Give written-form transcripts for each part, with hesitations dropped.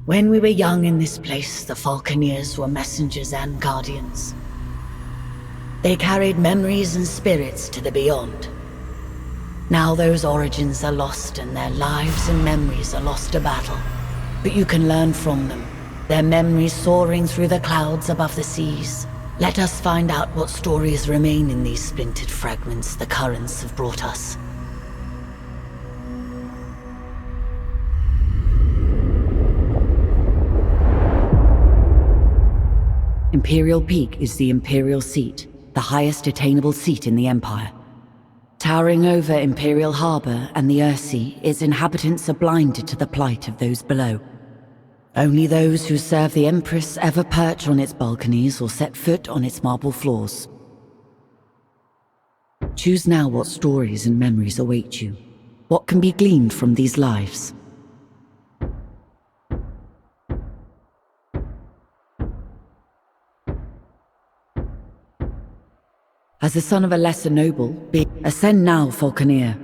When we were young in this place, the Falconeers were messengers and guardians. They carried memories and spirits to the beyond. Now those origins are lost and their lives and memories are lost to battle. But you can learn from them, their memories soaring through the clouds above the seas. Let us find out what stories remain in these splintered fragments the currents have brought us. Imperial Peak is the Imperial seat, the highest attainable seat in the Empire. Towering over Imperial Harbor and the Earthsea, its inhabitants are blinded to the plight of those below. Only those who serve the Empress ever perch on its balconies or set foot on its marble floors. Choose now what stories and memories await you. What can be gleaned from these lives? As the son of a lesser noble, ascend now, Falconeer.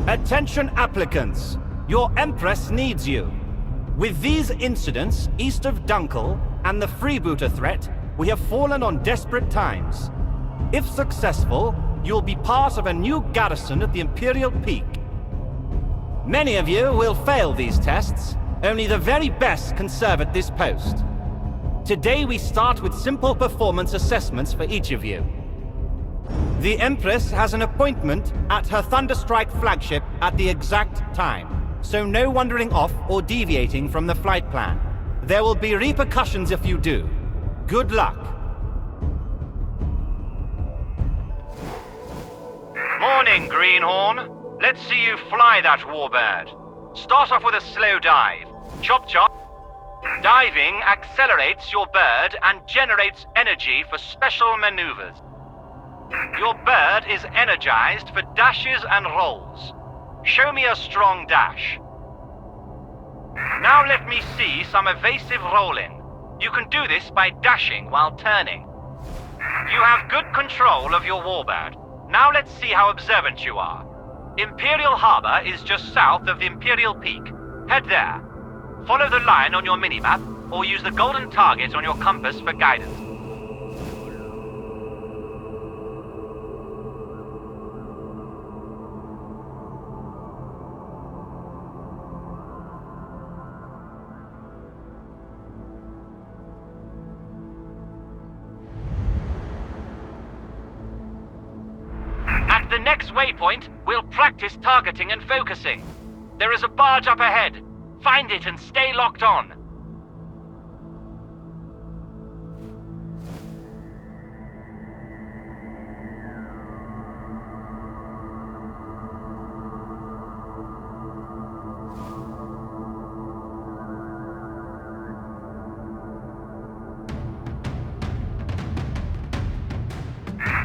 Attention applicants! Your Empress needs you. With these incidents east of Dunkle and the freebooter threat, we have fallen on desperate times. If successful, you'll be part of a new garrison at the Imperial Peak. Many of you will fail these tests. Only the very best can serve at this post. Today we start with simple performance assessments for each of you. The Empress has an appointment at her Thunderstrike flagship at the exact time, so no wandering off or deviating from the flight plan. There will be repercussions if you do. Good luck. Morning, Greenhorn. Let's see you fly that warbird. Start off with a slow dive. Chop chop. Diving accelerates your bird and generates energy for special maneuvers. Your bird is energized for dashes and rolls. Show me a strong dash. Now let me see some evasive rolling. You can do this by dashing while turning. You have good control of your warbird. Now let's see how observant you are. Imperial Harbor is just south of the Imperial Peak. Head there. Follow the line on your minimap, or use the golden target on your compass for guidance. At the next waypoint, we'll practice targeting and focusing. There is a barge up ahead. Find it and stay locked on.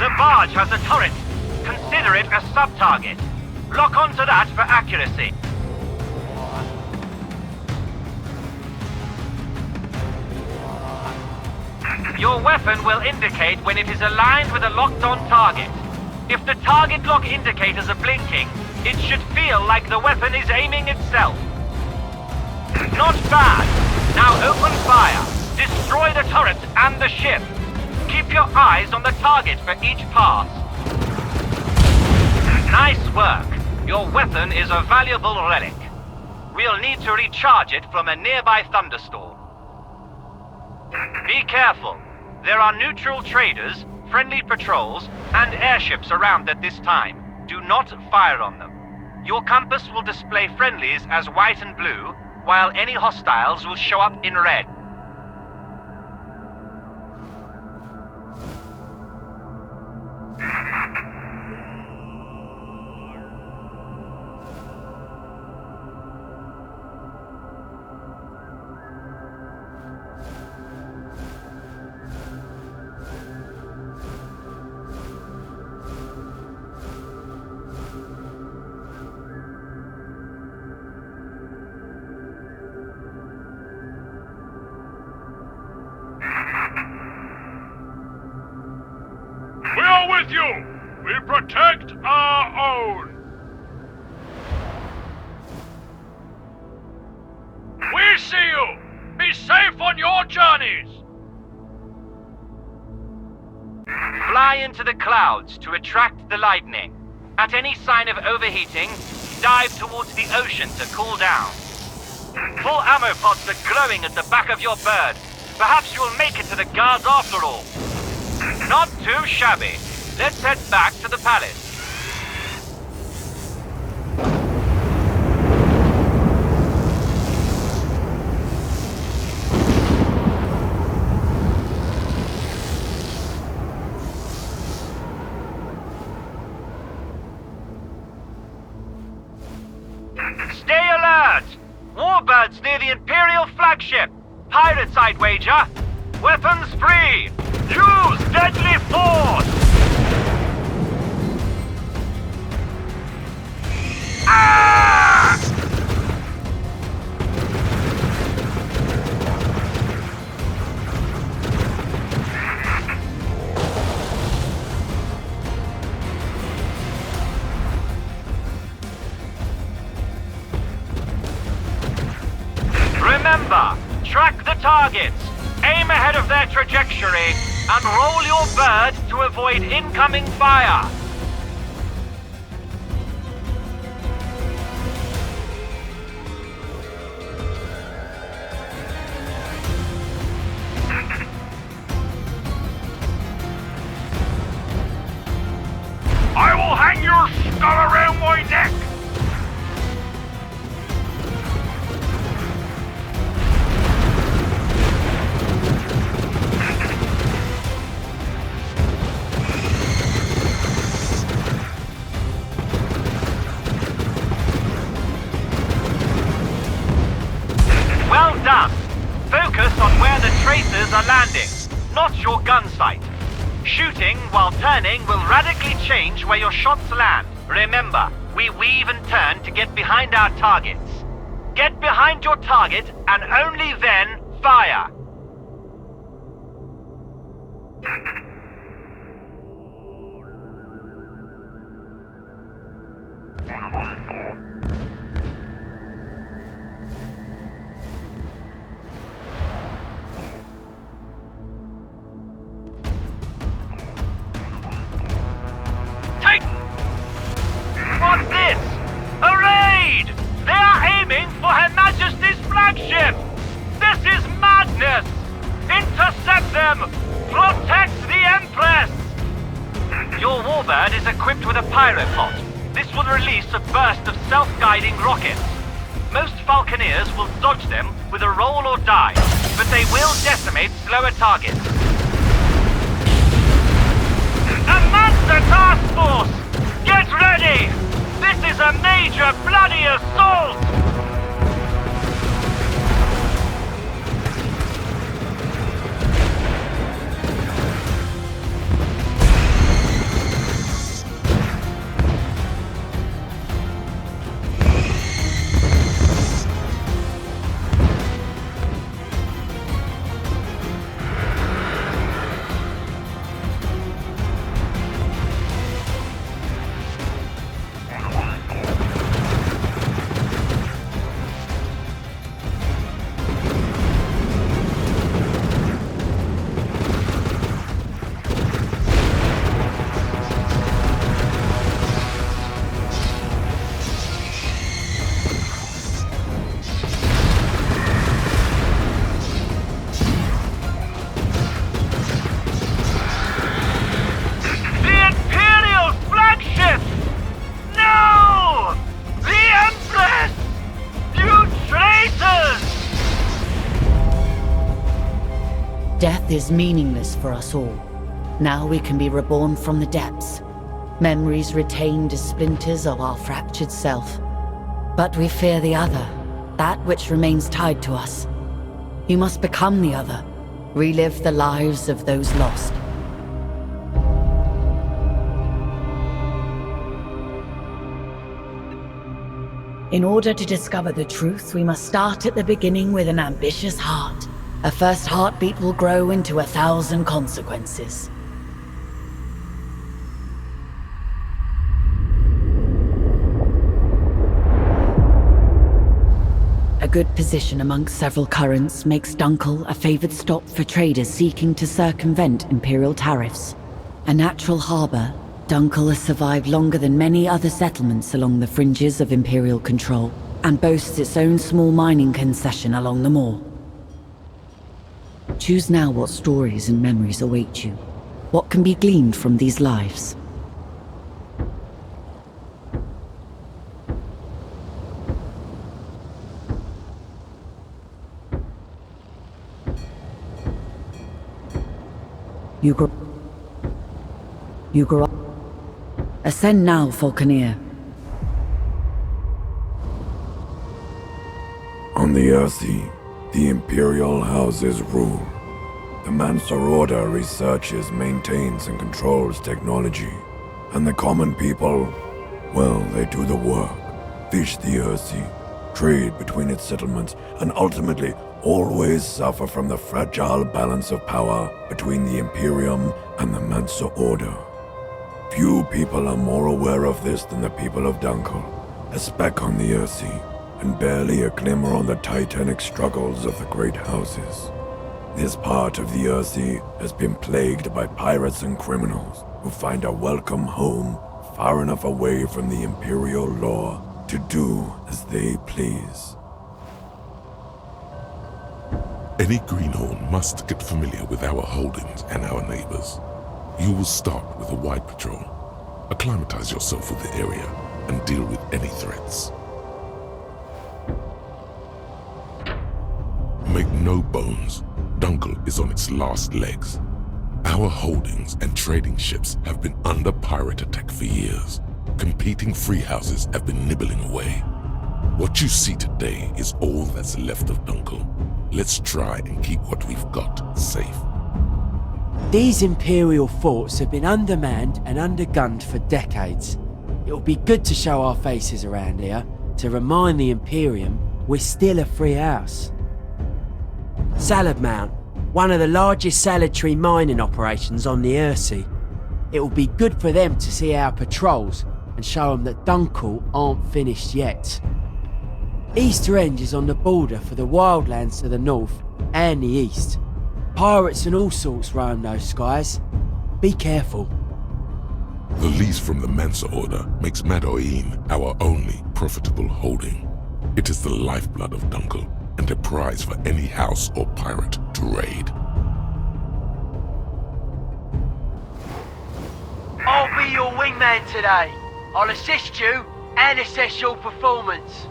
The barge has a turret. Consider it a sub-target. Lock onto that for accuracy. Your weapon will indicate when it is aligned with a locked-on target. If the target lock indicators are blinking, it should feel like the weapon is aiming itself. Not bad. Now open fire. Destroy the turret and the ship. Keep your eyes on the target for each pass. Nice work. Your weapon is a valuable relic. We'll need to recharge it from a nearby thunderstorm. Be careful. There are neutral traders, friendly patrols, and airships around at this time. Do not fire on them. Your compass will display friendlies as white and blue, while any hostiles will show up in red. with you! We protect our own! see you! Be safe on your journeys! Fly into the clouds to attract the lightning. At any sign of overheating, dive towards the ocean to cool down. Full ammo pods are glowing at the back of your bird. Perhaps you'll make it to the guards after all. Not too shabby. Let's head back to the palace. Stay alert! Warbirds near the Imperial Flagship. Pirates, I'd wager. Weapons free. Use deadly force! Ah! Remember, track the targets, aim ahead of their trajectory, and roll your bird to avoid incoming fire. I will hang your skull around my neck! Well done. Focus on where the tracers are landing, not your gun sight. Shooting while turning will radically change where your shots land. Remember, we weave and turn to get behind our targets. Get behind your target and only then fire. What's this? A raid! They are aiming for Her Majesty's flagship! This is madness! Intercept them! Protect the Empress! Your warbird is equipped with a pyropod. This will release a burst of self-guiding rockets. Most Falconeers will dodge them with a roll or die, but they will decimate slower targets. A monster task force! Get ready! This is a major bloody assault! Death is meaningless for us all. Now we can be reborn from the depths. Memories retained as splinters of our fractured self. But we fear the other, that which remains tied to us. You must become the other, relive the lives of those lost. In order to discover the truth, we must start at the beginning with an ambitious heart. A first heartbeat will grow into 1,000 consequences. A A good position amongst several currents makes Dunkle a favored stop for traders seeking to circumvent Imperial tariffs. A natural harbor, Dunkle has survived longer than many other settlements along the fringes of Imperial control, and boasts its own small mining concession along the moor. Choose now what stories and memories await you. What can be gleaned from these lives? You grow up. Ascend now, Falconeer. On the Earthy, the Imperial houses rule. The Mansa Order researches, maintains, and controls technology. And the common people, well, they do the work. Fish the Earthy, trade between its settlements, and ultimately always suffer from the fragile balance of power between the Imperium and the Mansa Order. Few people are more aware of this than the people of Dunkle, a speck on the Earthy, and barely a glimmer on the titanic struggles of the great houses. This part of the Earthy has been plagued by pirates and criminals who find a welcome home far enough away from the Imperial law to do as they please. Any greenhorn must get familiar with our holdings and our neighbors. You will start with a wide patrol. Acclimatize yourself with the area and deal with any threats. Make no bones, Dunkle is on its last legs. Our holdings and trading ships have been under pirate attack for years. Competing free houses have been nibbling away. What you see today is all that's left of Dunkle. Let's try and keep what we've got safe. These Imperial forts have been undermanned and undergunned for decades. It'll be good to show our faces around here, to remind the Imperium we're still a free house. Salad Mount, one of the largest salad tree mining operations on the Earthsea. It'll be good for them to see our patrols and show them that Dunkle aren't finished yet. Easter End is on the border for the wildlands to the north and the east. Pirates and all sorts roam those skies. Be careful. The lease from the Mansa Order makes Madoin our only profitable holding. It is the lifeblood of Dunkle and a prize for any house or pirate to raid. I'll be your wingman today. I'll assist you and assess your performance.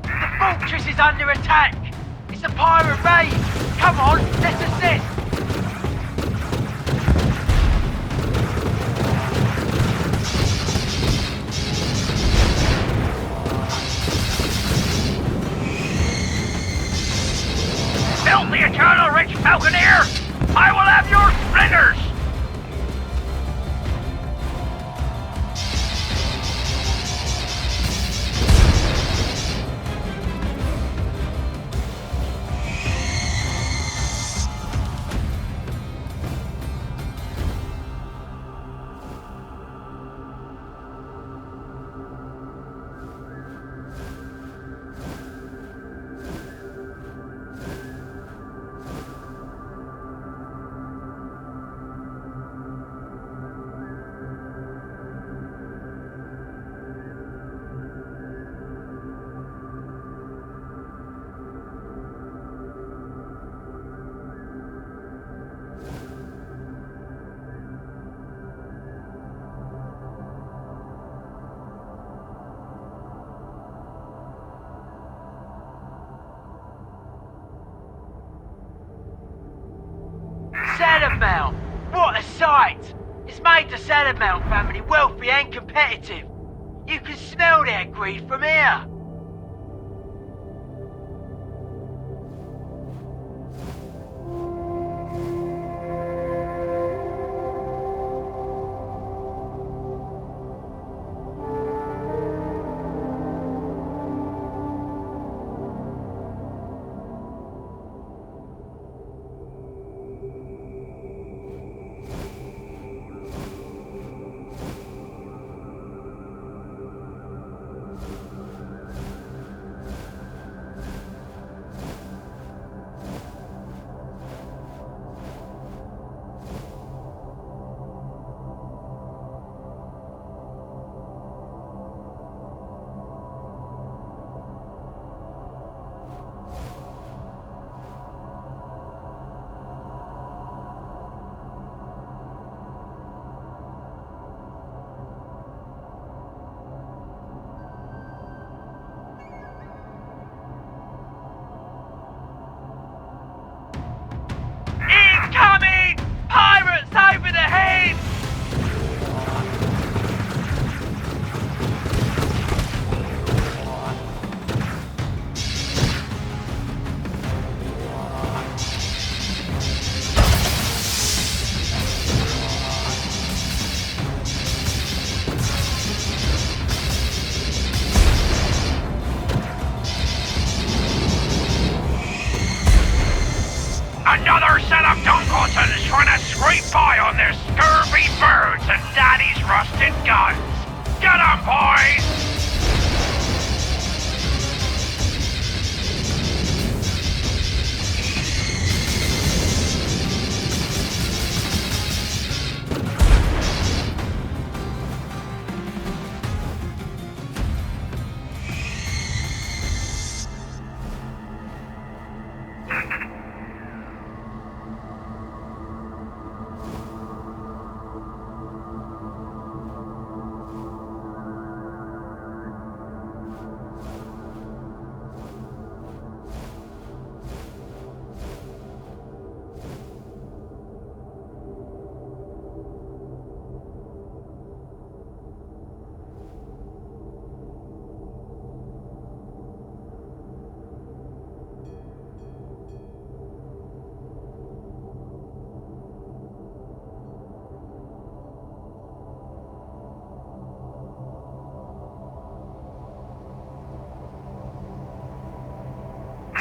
The fortress is under attack! It's a pirate raid! Come on, let's assist! Filthy eternal rich Falconeer! I will have your splinters! Salad What a sight! It's made the Salad family wealthy and competitive. You can smell their greed from here. Another set of Dunkletons trying to scrape by on their scurvy birds and Daddy's rusted guns. Get 'em, boys!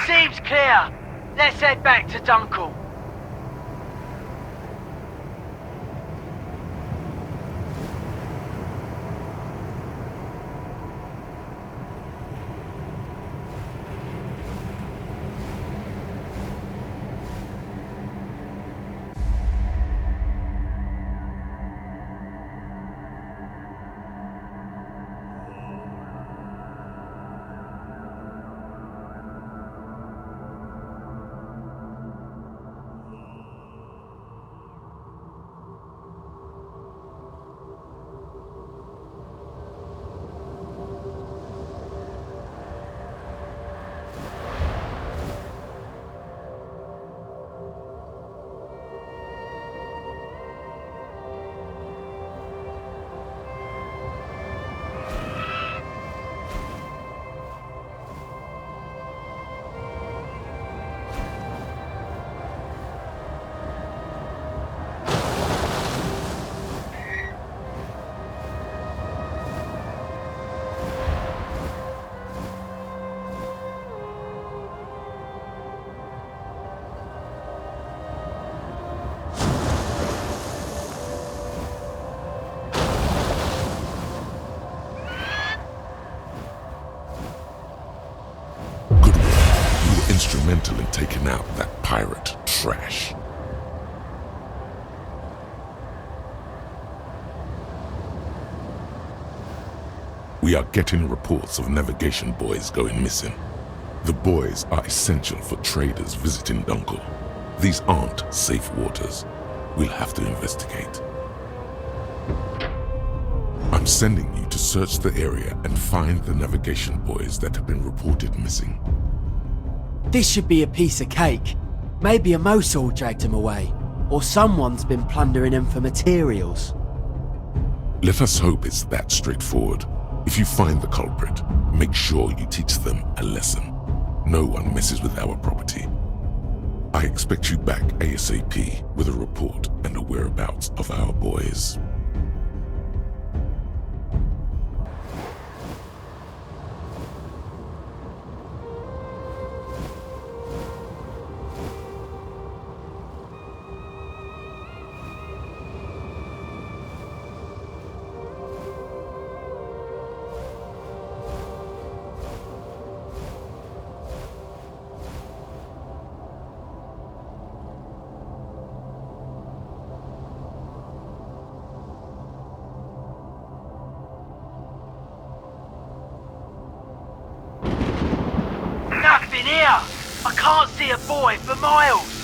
Seems clear. Let's head back to Dunkle. Instrumental in taking out that pirate trash. We are getting reports of navigation boys going missing. The boys are essential for traders visiting Dunkle. These aren't safe waters. We'll have to investigate. I'm sending you to search the area and find the navigation boys that have been reported missing. This should be a piece of cake. Maybe a Mosul dragged him away, or someone's been plundering him for materials. Let us hope it's that straightforward. If you find the culprit, make sure you teach them a lesson. No one messes with our property. I expect you back ASAP with a report and the whereabouts of our boys. Nothing here! I can't see a boy for miles!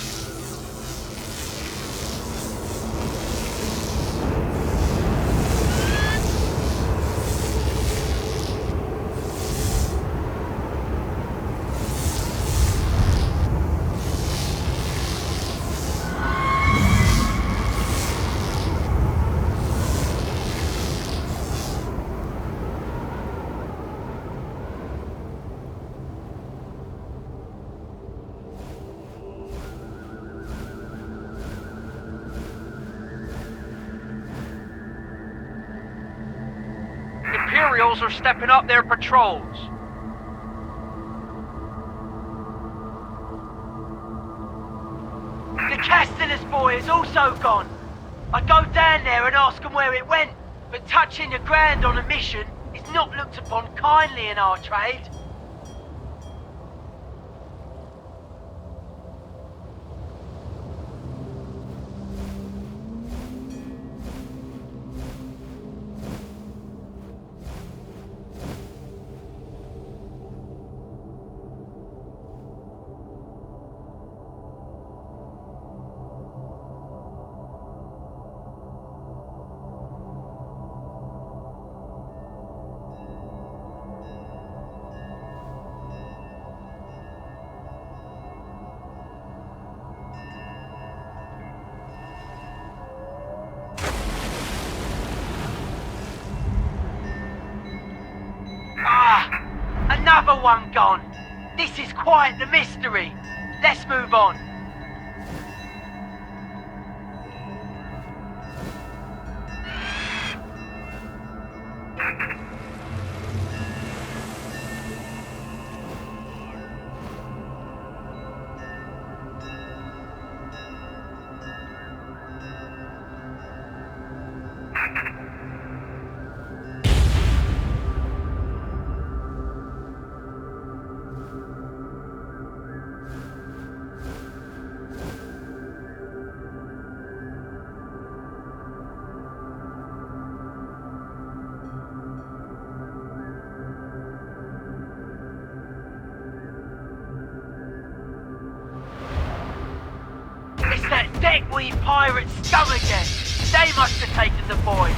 Imperials are stepping up their patrols. Casteller's boy is also gone. I'd go down there and ask him where it went, but touching the ground on a mission is not looked upon kindly in our trade. Another one gone. This is quite the mystery. Let's move on. Deckweed pirates scum again. They must have taken the boy.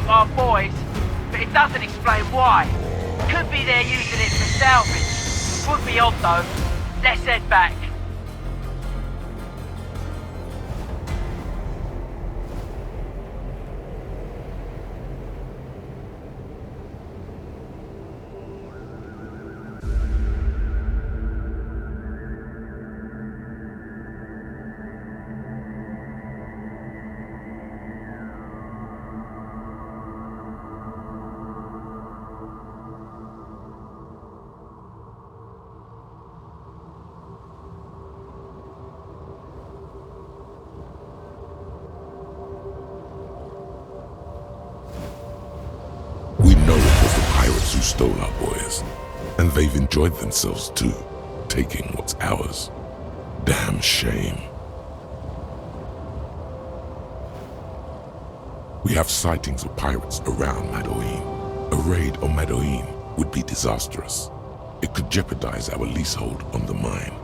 Our boys, but it doesn't explain why. Could be they're using it for salvage. Would be odd though. Let's head back. Who stole our boys, and they've enjoyed themselves too, taking what's ours. Damn shame. We have sightings of pirates around Madoine. A raid on Madoine would be disastrous. It could jeopardize our leasehold on the mine.